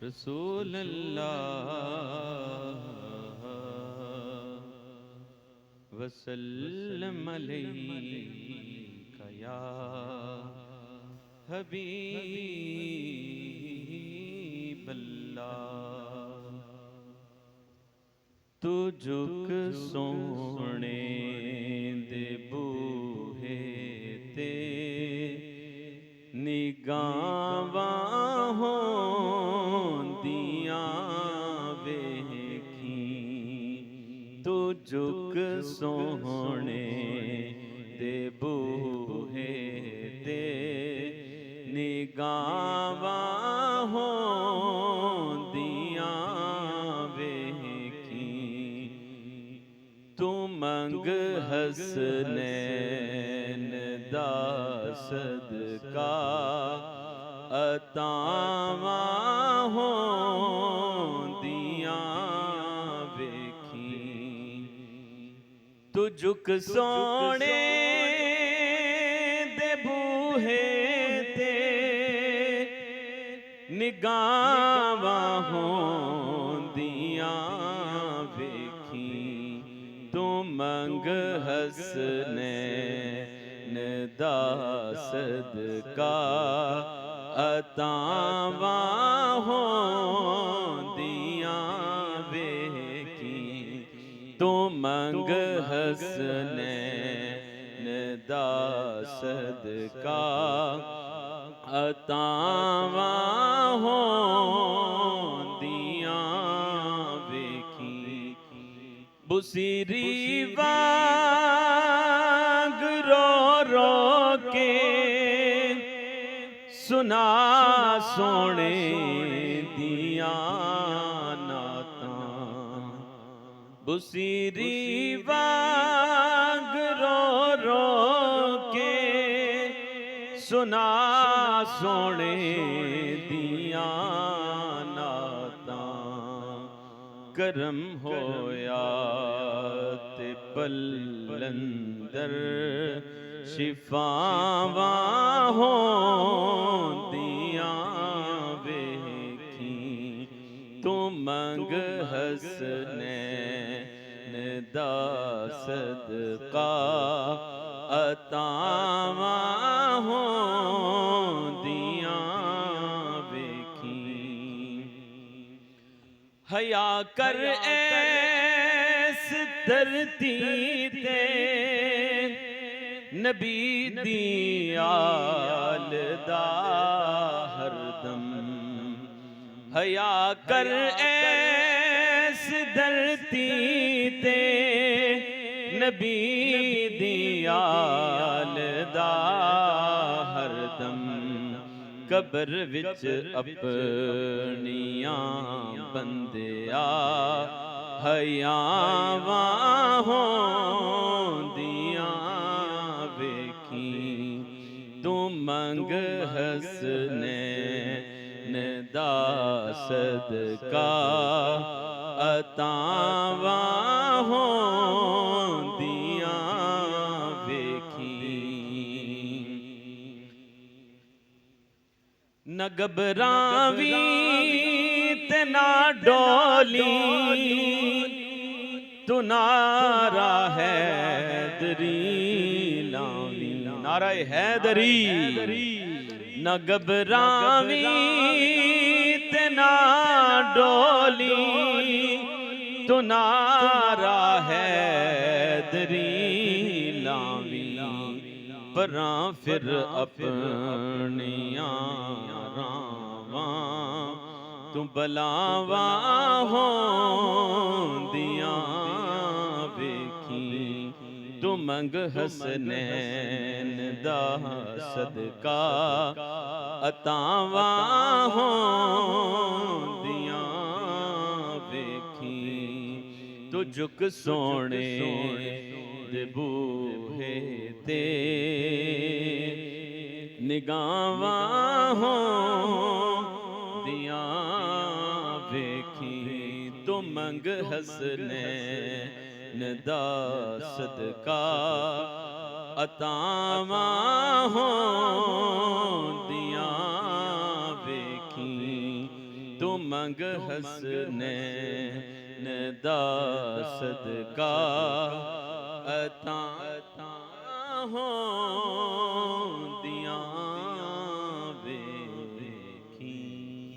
रसूल अल्लाह वसल्लम अलैका या हबीब अल्लाह। तू झुक सोने दे बूहे ते निगाहां होंदियां वेखी। तू झुक सोने दे बूहे ते निगाहां होंदियां वेखी। तू मंग हसनैन दा सदका अतावां होंदियां वेखी। तू झुक सोने दे बूहे ते निगाहां होंदियां वेखी। तू मंग हसनैन दा सदका अतावां होंदियां वेखी। तू मंग हसनैन दा सदका अतावां होंदियां वेखी। बुसीरी वांग रो रो के सुना सोने दियां नातां। बुसीरी वांग रो रो के सुना सोने दियां नातां। करम होया ते पलंदर शिफावां होंदियां वेखी। तू मंग हसनैन दा सदका अतावां होंदियां वेखी। हया कर ऐस धरती ते नबी दी आल दा हरदम। हया कर ऐस धरती ते नबी दी आल दा हरदम। कबर विच अपनियां बंदिया हयावां होंदियां वेखी। तू मंग हसनैन दा सदका अतावां होंदियां वेखी। न घबरावी ते ना डोली तू नारा हैदरी लावी। नारा हैदरी। न घबरावी ते ना डोली तू नारा हैदरी लावी। परां फिर अपनियां रावां तू बलावां होंदियां वेखी। तू मंग हसनैन दा सदका अतावां होंदियां वेखी। तू झुक सोने दे बूहे ते निगाहां होंदियां वेखी। तू मंग हसनैन दा सदका अतावां होंदियां वेखी। तू मंग हसनैन दा सदका अता हो